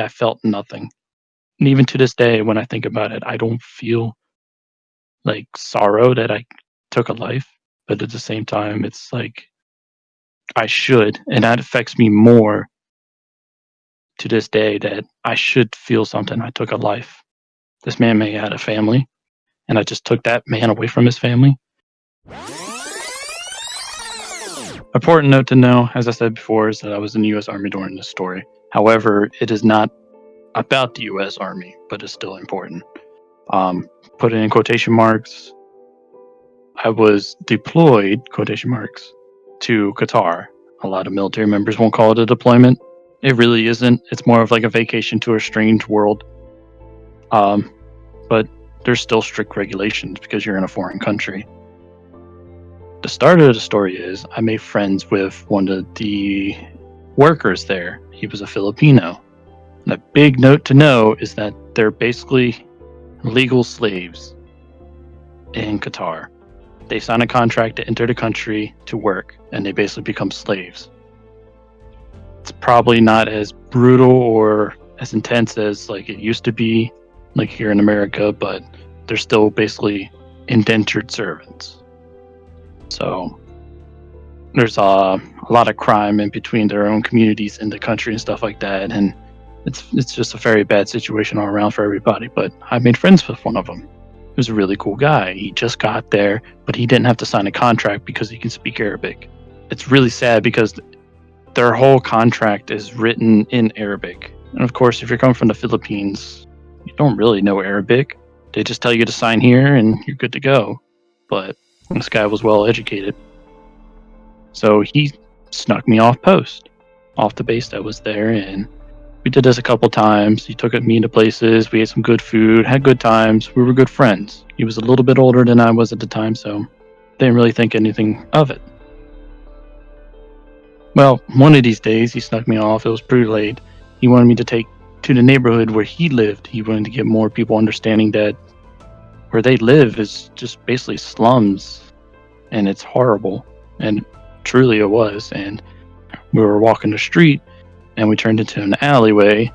I felt nothing. And even to this day, when I think about it, I don't feel like sorrow that I took a life. But at the same time, it's like I should. And that affects me more to this day that I should feel something. I took a life. This man may have had a family, and I just took that man away from his family. Important note to know, as I said before, is that I was in the U.S. Army during this story. However, it is not about the U.S. Army, but it's still important. Put it in quotation marks. I was deployed, quotation marks, to Qatar. A lot of military members won't call it a deployment. It really isn't. It's more of like a vacation to a strange world. But there's still strict regulations because you're in a foreign country. The start of the story is I made friends with one of the workers there. He was a Filipino. And a big note to know is that they're basically legal slaves in Qatar. They sign a contract to enter the country to work, and they basically become slaves. It's probably not as brutal or as intense as like it used to be, like here in America, but they're still basically indentured servants. So there's a lot of crime in between their own communities in the country and stuff like that, and it's just a very bad situation all around for everybody. But I made friends with one of them. He was a really cool guy. He just got there, but he didn't have to sign a contract because he can speak Arabic. It's really sad because their whole contract is written in Arabic. And of course, if you're coming from the Philippines, you don't really know Arabic. They just tell you to sign here and you're good to go. But this guy was well educated. So he snuck me off post, off the base that was there, and we did this a couple times. He took me to places, we ate some good food, had good times, we were good friends. He was a little bit older than I was at the time, so didn't really think anything of it. Well, one of these days he snuck me off, it was pretty late. He wanted me to take to the neighborhood where he lived. He wanted to get more people understanding that where they live is just basically slums, and it's horrible. And truly it was. And we were walking the street, and we turned into an alleyway,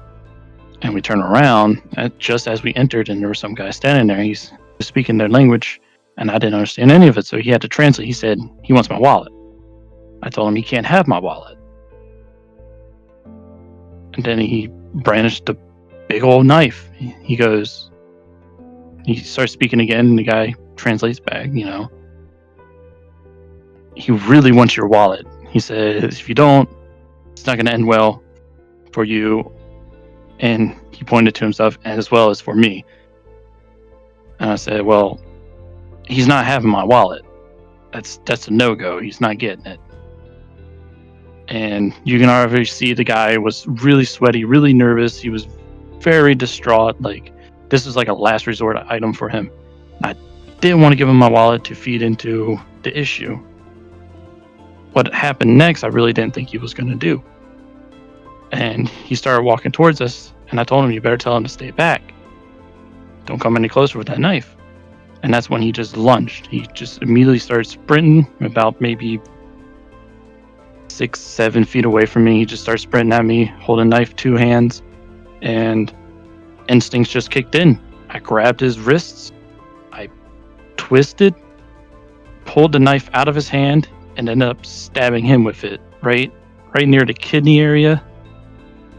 and we turned around just as we entered, and there was some guy standing there. He's speaking their language, and I didn't understand any of it, so he had to translate. He said he wants my wallet. I told him he can't have my wallet. And then he brandished a big old knife. He goes, he starts speaking again, and the guy translates back, He really wants your wallet. He says, if you don't, it's not going to end well for you. And he pointed to himself as well as for me. And I said, well, he's not having my wallet. That's a no-go. He's not getting it. And you can already see the guy was really sweaty, really nervous. He was very distraught. Like, this was like a last resort item for him. I didn't want to give him my wallet to feed into the issue. What happened next, I really didn't think he was going to do. And he started walking towards us, and I told him, you better tell him to stay back. Don't come any closer with that knife. And that's when he just lunged. He just immediately started sprinting about maybe 6-7 feet away from me. He just started sprinting at me, holding a knife, 2 hands, and instincts just kicked in. I grabbed his wrists, I twisted, pulled the knife out of his hand, and ended up stabbing him with it right near the kidney area.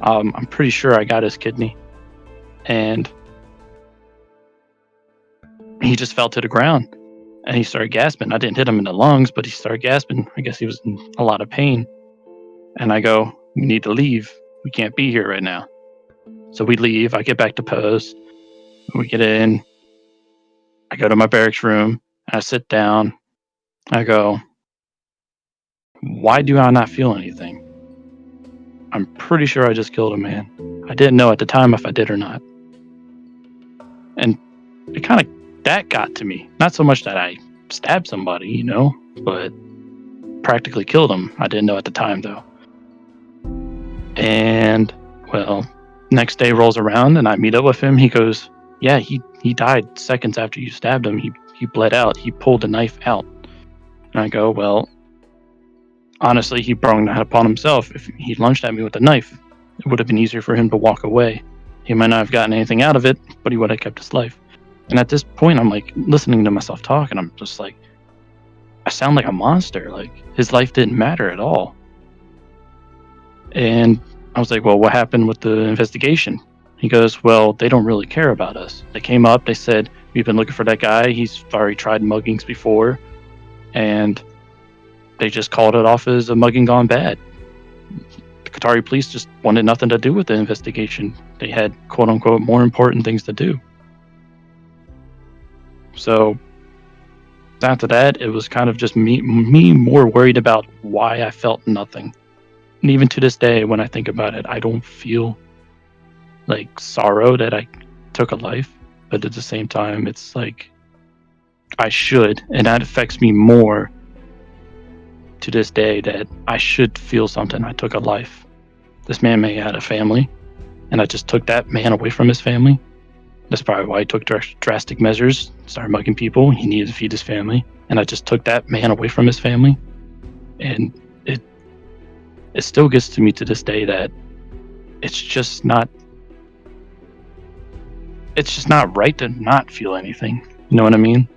I'm pretty sure I got his kidney, and he just fell to the ground, and he started gasping. I didn't hit him in the lungs, but he started gasping. I guess he was in a lot of pain. And I go, we need to leave. We can't be here right now. So we leave. I get back to post. We get in. I go to my barracks room. I sit down. I go, why do I not feel anything? I'm pretty sure I just killed a man. I didn't know at the time if I did or not. And it kind of, that got to me. Not so much that I stabbed somebody, but practically killed him. I didn't know at the time, though. And, well, next day rolls around, and I meet up with him. He goes, yeah, he died seconds after you stabbed him. He bled out. He pulled the knife out. And I go, well, honestly, he brought that upon himself. If he lunged at me with a knife, it would have been easier for him to walk away. He might not have gotten anything out of it, but he would have kept his life. And at this point, I'm like listening to myself talk, and I'm just like, I sound like a monster. Like, his life didn't matter at all. And I was like, well, what happened with the investigation? He goes, well, they don't really care about us. They came up, they said, we've been looking for that guy. He's already tried muggings before. And they just called it off as a mugging gone bad. The Qatari police just wanted nothing to do with the investigation. They had, quote unquote, more important things to do. So after that, it was kind of just me more worried about why I felt nothing. And even to this day, when I think about it, I don't feel like sorrow that I took a life, but at the same time, it's like I should, and that affects me more to this day, that I should feel something. I took a life. This man may have had a family, and I just took that man away from his family. That's probably why he took drastic measures, started mugging people. He needed to feed his family, and I just took that man away from his family. And it still gets to me to this day that it's just not right to not feel anything. You know what I mean?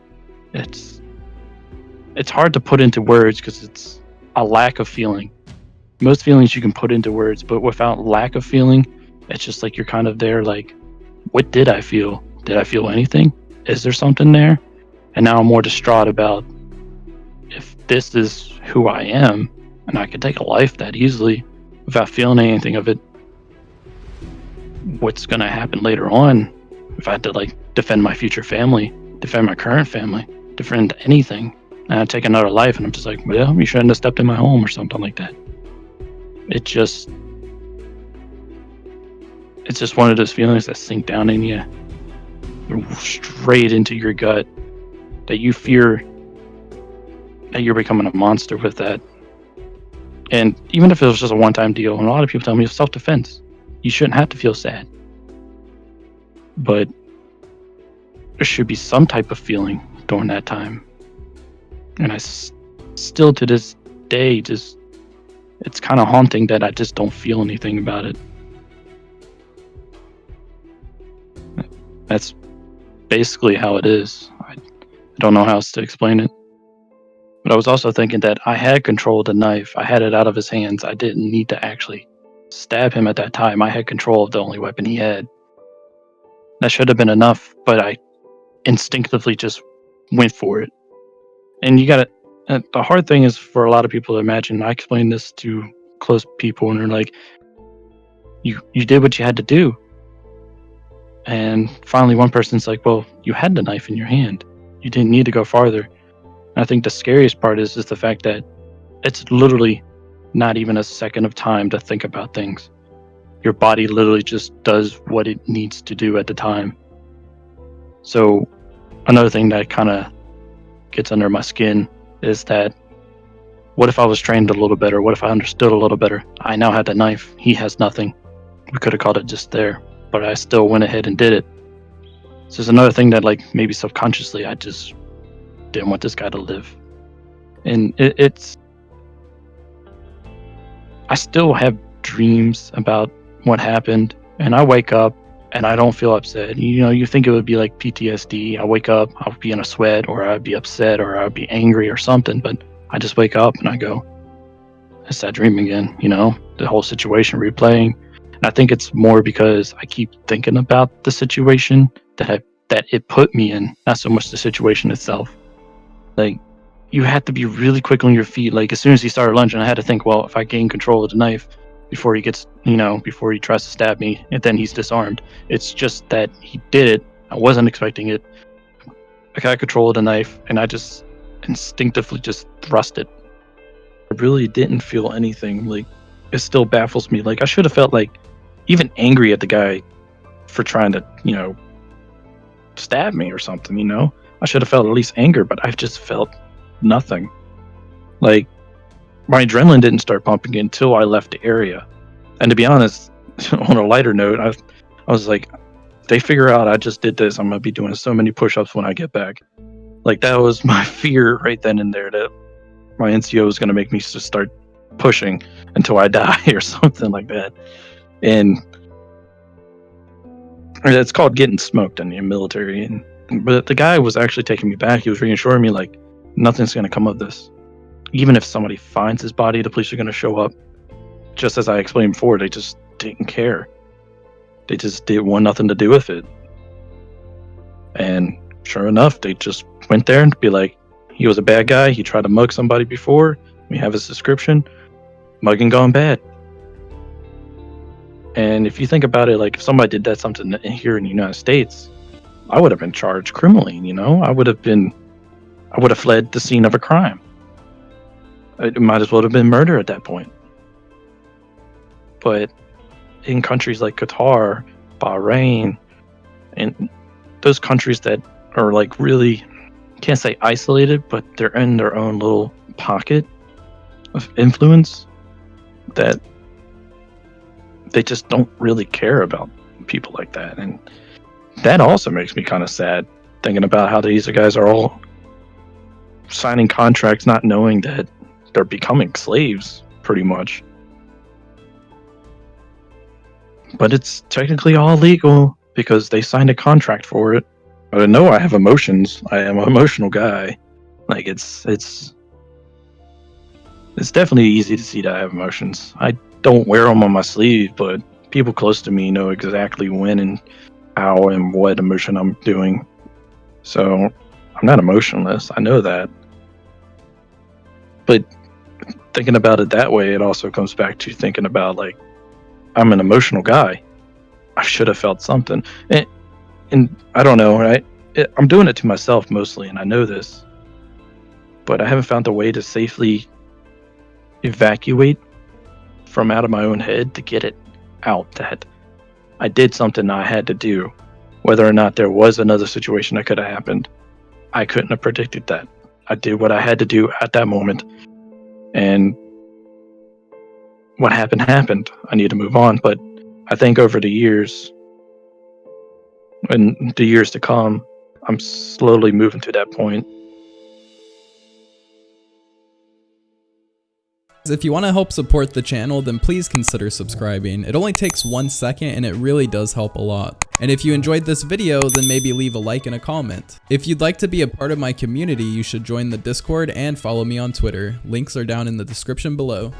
It's hard to put into words because it's a lack of feeling. Most feelings you can put into words, but without lack of feeling, it's just like you're kind of there like, what did I feel? Did I feel anything? Is there something there? And now I'm more distraught about if this is who I am, and I could take a life that easily without feeling anything of it, what's going to happen later on if I had to like defend my future family, defend my current family, defend anything, and I take another life, and I'm just like, well, you shouldn't have stepped in my home or something like that. It's just one of those feelings that sink down in you, straight into your gut, that you fear that you're becoming a monster with that. And even if it was just a one-time deal, and a lot of people tell me it's self-defense, you shouldn't have to feel sad. But there should be some type of feeling during that time. And I still to this day, just, it's kind of haunting that I just don't feel anything about it. That's basically how it is. I don't know how else to explain it. But I was also thinking that I had control of the knife. I had it out of his hands. I didn't need to actually stab him at that time. I had control of the only weapon he had. That should have been enough, but I instinctively just went for it. And you gotta, the hard thing is for a lot of people to imagine. I explain this to close people, and they're like, you did what you had to do. And finally one person's like, well, you had the knife in your hand. You didn't need to go farther. I think the scariest part is the fact that it's literally not even a second of time to think about things. Your body literally just does what it needs to do at the time. So another thing that kind of gets under my skin is that, what if I was trained a little better? What if I understood a little better? I now had the knife. He has nothing. We could have caught it just there, but I still went ahead and did it. So there's another thing that, like, maybe subconsciously I just didn't want this guy to live. And I still have dreams about what happened, and I wake up and I don't feel upset. You know, you think it would be like PTSD. I wake up, I'll be in a sweat, or I'd be upset, or I'd be angry or something, but I just wake up and I go, it's that dream again, you know, the whole situation replaying. And I think it's more because I keep thinking about the situation that it put me in, not so much the situation itself. Like, you had to be really quick on your feet. Like, as soon as he started lunging, I had to think, well, if I gain control of the knife before he gets, before he tries to stab me, and then he's disarmed. It's just that he did it. I wasn't expecting it. I got control of the knife, and I just instinctively just thrust it. I really didn't feel anything. Like, it still baffles me. Like, I should have felt, like, even angry at the guy for trying to, stab me or something, I should have felt at least anger, but I've just felt nothing. Like, my adrenaline didn't start pumping until I left the area. And to be honest, on a lighter note, I was like, they figure out I just did this, I'm going to be doing so many push-ups when I get back. Like, that was my fear right then and there, that my NCO was going to make me just start pushing until I die or something like that. And it's called getting smoked in the military. But the guy was actually taking me back. He was reassuring me, like, nothing's going to come of this. Even if somebody finds his body, the police are going to show up. Just as I explained before, they just didn't care. They just didn't want nothing to do with it. And sure enough, they just went there and be like, he was a bad guy. He tried to mug somebody before. We have his description. Mugging gone bad. And if you think about it, like, if somebody did that something here in the United States, I would have been charged criminally, you know? I would have fled the scene of a crime. It might as well have been murder at that point. But in countries like Qatar, Bahrain, and those countries that are like really, can't say isolated, but they're in their own little pocket of influence, that they just don't really care about people like that. And that also makes me kind of sad, thinking about how these guys are all signing contracts not knowing that they're becoming slaves, pretty much. But it's technically all legal because they signed a contract for it. But I know I have emotions. I am an emotional guy. Like, it's definitely easy to see that I have emotions. I don't wear them on my sleeve, but people close to me know exactly when and how and what emotion I'm doing. So I'm not emotionless. I know that. But thinking about it that way, it also comes back to thinking about, like, I'm an emotional guy. I should have felt something. And I don't know, right? I'm doing it to myself mostly, and I know this. But I haven't found a way to safely evacuate from out of my own head to get it out that I did something I had to do. Whether or not there was another situation that could have happened, I couldn't have predicted that. I did what I had to do at that moment. And what happened happened. I need to move on. But I think over the years, and the years to come, I'm slowly moving to that point. If you want to help support the channel, then please consider subscribing. It only takes 1 second and it really does help a lot. And if you enjoyed this video, then maybe leave a like and a comment. If you'd like to be a part of my community, you should join the Discord and follow me on Twitter. Links are down in the description below.